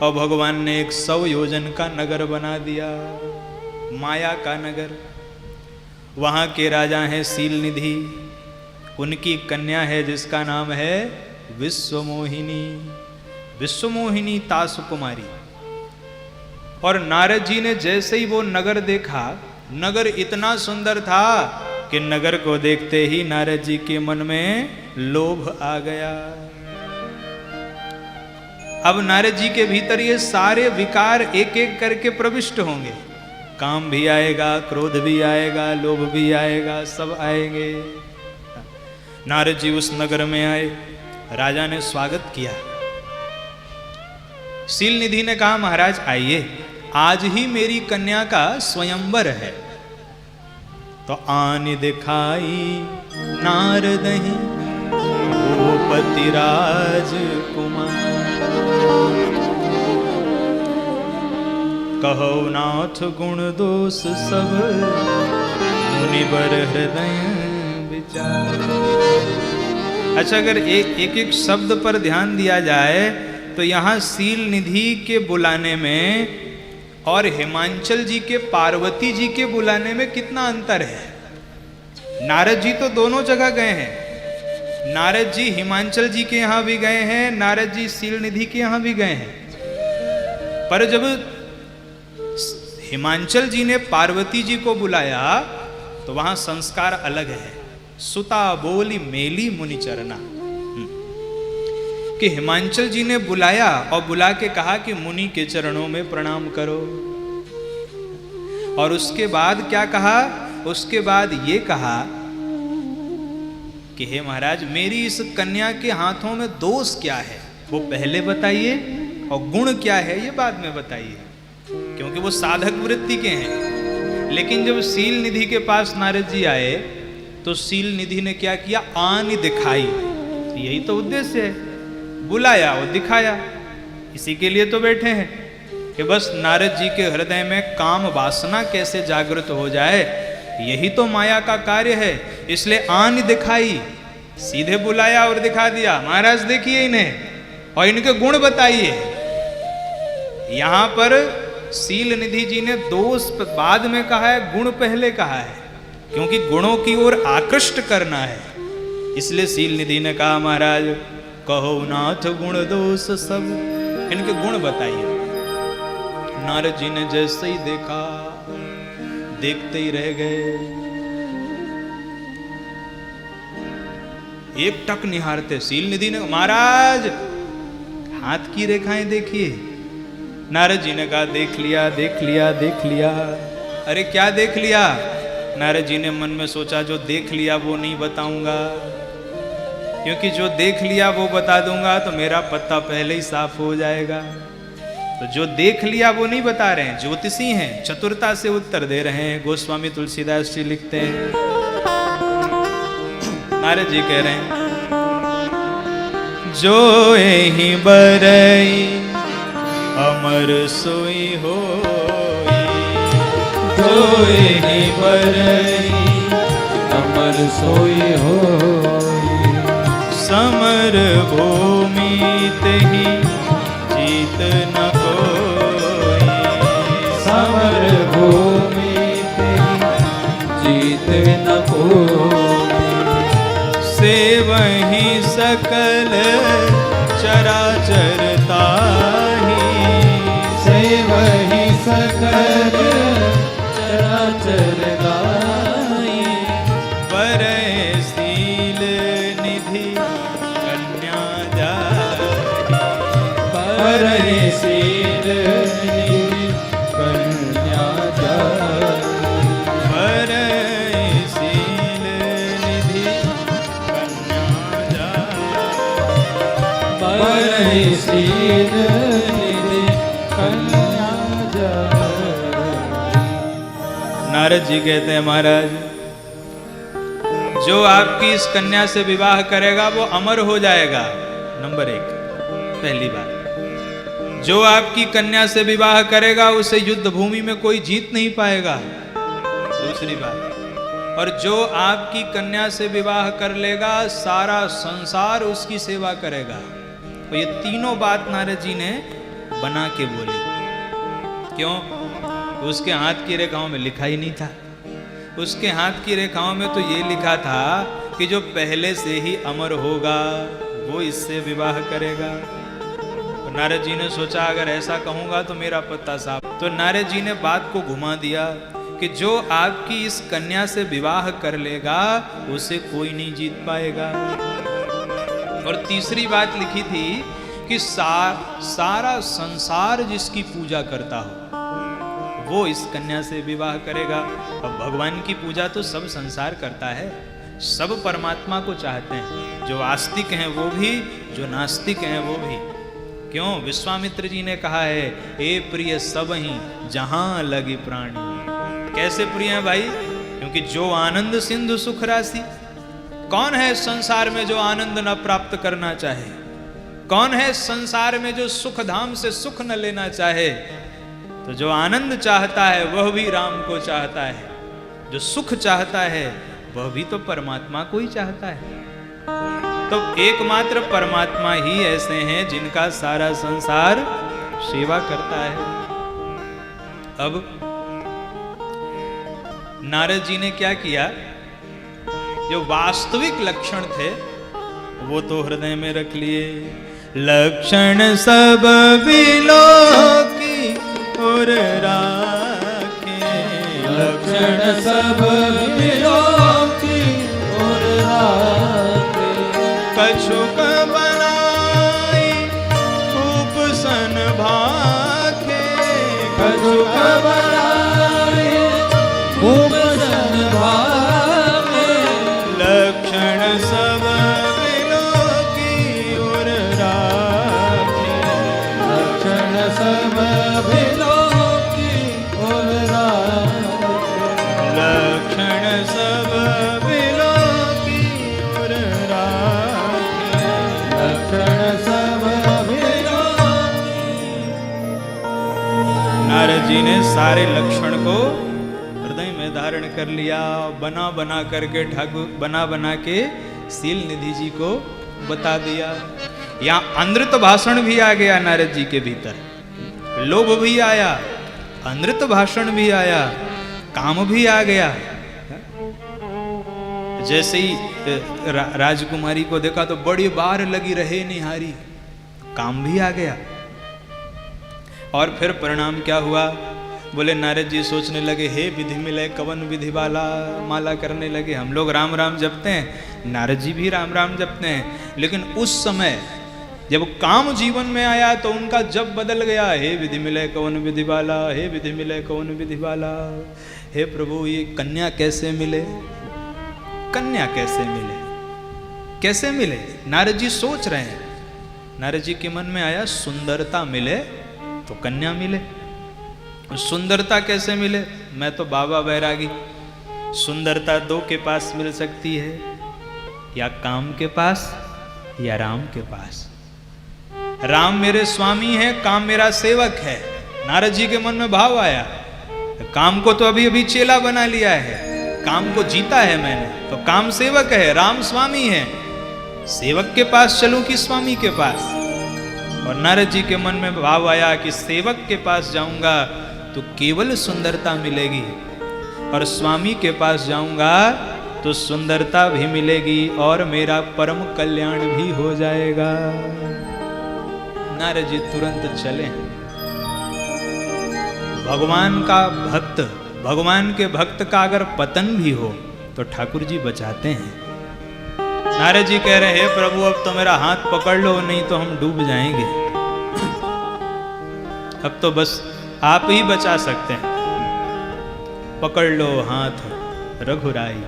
और भगवान ने एक 100 योजन का नगर बना दिया, माया का नगर। वहाँ के राजा हैं सीलनिधि, उनकी कन्या है जिसका नाम है विश्वमोहिनी, विश्वमोहिनी तास कुमारी। और नारद जी ने जैसे ही वो नगर देखा, नगर इतना सुंदर था कि नगर को देखते ही नारद जी के मन में लोभ आ गया। अब नारद जी के भीतर ये सारे विकार एक एक करके प्रविष्ट होंगे, काम भी आएगा, क्रोध भी आएगा, लोभ भी आएगा, सब आएंगे। नारद जी उस नगर में आए, राजा ने स्वागत किया। सीलनिधि ने कहा महाराज आइए, आज ही मेरी कन्या का स्वयंवर है। तो आन दिखाई नारदहि भूपति राजकुमार, कहो नाथ गुण दोष सब मुनिवर हृदय विचार। अच्छा, अगर एक एक शब्द पर ध्यान दिया जाए तो यहाँ सीलनिधि के बुलाने में और हिमांचल जी के पार्वती जी के बुलाने में कितना अंतर है। नारद जी तो दोनों जगह गए हैं, नारद जी हिमांचल जी के यहाँ भी गए हैं, नारद जी सीलनिधि के यहाँ भी गए हैं। पर जब हिमांचल जी ने पार्वती जी को बुलाया तो वहां संस्कार अलग है। सुता बोली मेली मुनि चरना, कि हिमांचल जी ने बुलाया और बुला के कहा कि मुनि के चरणों में प्रणाम करो। और उसके बाद क्या कहा, उसके बाद ये कहा कि हे महाराज मेरी इस कन्या के हाथों में दोष क्या है वो पहले बताइए, और गुण क्या है ये बाद में बताइए, क्योंकि वो साधक वृत्ति के हैं। लेकिन जब सीलनिधि के पास नारद जी आए तो सीलनिधि ने क्या किया, आन दिखाई। यही तो उद्देश्य है, बुलाया और दिखाया। इसी के लिए तो बैठे हैं कि बस नारद जी के हृदय में काम वासना कैसे जागृत हो जाए, यही तो माया का कार्य है। इसलिए आन दिखाई, सीधे बुलाया और दिखा दिया, महाराज देखिए इन्हें और इनके गुण बताइए। यहां पर सीलनिधि जी ने दोष बाद में कहा है, गुण पहले कहा है, क्योंकि गुणों की ओर आकृष्ट करना है। इसलिए सीलनिधि ने कहा महाराज कहो नाथ गुण दोष सब, इनके गुण बताइए। नारद जी ने जैसे ही देखा, देखते ही रह गए, एक टक निहारते। सीलनिधि ने महाराज हाथ की रेखाएं देखिए। नारद जी ने कहा देख लिया देख लिया देख लिया। अरे क्या देख लिया? नारद जी ने मन में सोचा जो देख लिया वो नहीं बताऊंगा, क्योंकि जो देख लिया वो बता दूंगा तो मेरा पत्ता पहले ही साफ हो जाएगा। तो जो देख लिया वो नहीं बता रहे हैं, ज्योतिषी हैं, चतुरता से उत्तर दे रहे हैं। गोस्वामी तुलसीदास जी लिखते हैं, नारद जी कह रहे हैं जो एहि बरई अमर सोई होई, जो एहि बरई अमर सोई होई, समर भूमि तेहि जीत न कोई, समर भूमि तेहि जीत न कोई, सेवहि सकल चराचर ताहि, सेवहि सकल चराचर ताहि, बरय सील निधि कन्या जाहि, बरय सील निधि कन्या जाहि, बरय सील निधि कन्या जाहि, बरय सील निधि कन्या जाहि। नारद जी कहते हैं महाराज जो आपकी इस कन्या से विवाह करेगा वो अमर हो जाएगा। नंबर 1 पहली बात, जो आपकी कन्या से विवाह करेगा उसे युद्ध भूमि में कोई जीत नहीं पाएगा। दूसरी बात, और जो आपकी कन्या से विवाह कर लेगा सारा संसार उसकी सेवा करेगा। तो ये तीनों बात नारद जी ने बना के बोली। क्यों? उसके हाथ की रेखाओं में लिखा ही नहीं था। उसके हाथ की रेखाओं में तो ये लिखा था कि जो पहले से ही अमर होगा वो इससे विवाह करेगा। तो नारद जी ने सोचा अगर ऐसा कहूंगा तो मेरा पत्ता साफ। तो नारद जी ने बात को घुमा दिया कि जो आपकी इस कन्या से विवाह कर लेगा उसे कोई नहीं जीत पाएगा। और तीसरी बात लिखी थी कि सारा संसार जिसकी पूजा करता हो वो इस कन्या से विवाह करेगा। अब भगवान की पूजा तो सब संसार करता है, सब परमात्मा को चाहते हैं, जो आस्तिक हैं वो भी, जो नास्तिक हैं वो भी। क्यों? विश्वामित्र जी ने कहा है ए प्रिय सब ही जहां लगी प्राणी। कैसे प्रिय है भाई? क्योंकि जो आनंद सिंधु सुख राशि। कौन है संसार में जो आनंद न प्राप्त करना चाहे? कौन है संसार में जो सुख धाम से सुख न लेना चाहे? तो जो आनंद चाहता है वह भी राम को चाहता है, जो सुख चाहता है वह भी तो परमात्मा को ही चाहता है। तो एकमात्र परमात्मा ही ऐसे हैं जिनका सारा संसार सेवा करता है। अब नारद जी ने क्या किया? जो वास्तविक लक्षण थे वो तो हृदय में रख लिए। लक्षण सब विलोकी और राखे, लक्षण सब विलोकी और राखे। कछुक बनाई खूब सन भाखे, कछुक बनाई खूब सन भाखे। लक्षण सब विलोकी और राखे, लक्षण सब विलोकी और राखे। लक्षण सब विलोकी और राखे। लक्षण सब विलोकी। नारद जी ने सारे लक्षण को हृदय में धारण कर लिया। बना बना करके ठाकुर बना के सील निधि जी को बता दिया। यहाँ अमृत भाषण भी आ गया नारद जी के भीतर, लोभ भी आया, अमृत भाषण भी आया, काम भी आ गया। जैसे ही राजकुमारी को देखा तो बड़ी बार लगी रहे निहारी, काम भी आ गया। और फिर परिणाम क्या हुआ? बोले नारद जी सोचने लगे हे विधि मिले कवन विधि वाला। माला करने लगे। हम लोग राम राम जपते हैं, नारद जी भी राम राम जपते हैं, लेकिन उस समय जब काम जीवन में आया तो उनका जप बदल गया। हे विधि मिले कवन विधि वाला, हे विधि मिले कवन विधि वाला। हे प्रभु ये कन्या कैसे मिले, कन्या कैसे मिले, कैसे मिले? नारद जी सोच रहे हैं। नारद जी के मन में आया सुंदरता मिले तो कन्या मिले। सुंदरता कैसे मिले? मैं तो बाबा बैरागी। सुंदरता दो के पास मिल सकती है, या काम के पास या राम के पास। राम मेरे स्वामी हैं, काम मेरा सेवक है। नारद जी के मन में भाव आया काम को तो अभी अभी चेला बना लिया है, काम को जीता है मैंने, तो काम सेवक है, राम स्वामी है। सेवक के पास चलूं कि स्वामी के पास? और नारद जी के मन में भाव आया कि सेवक के पास जाऊंगा तो केवल सुंदरता मिलेगी, और स्वामी के पास जाऊंगा तो सुंदरता भी मिलेगी और मेरा परम कल्याण भी हो जाएगा। नारद जी तुरंत चले। भगवान का भक्त, भगवान के भक्त का अगर पतन भी हो तो ठाकुर जी बचाते हैं। नारद जी कह रहे हैं प्रभु अब तो मेरा हाथ पकड़ लो, नहीं तो हम डूब जाएंगे। अब तो बस आप ही बचा सकते हैं। पकड़ लो हाथ रघुराई।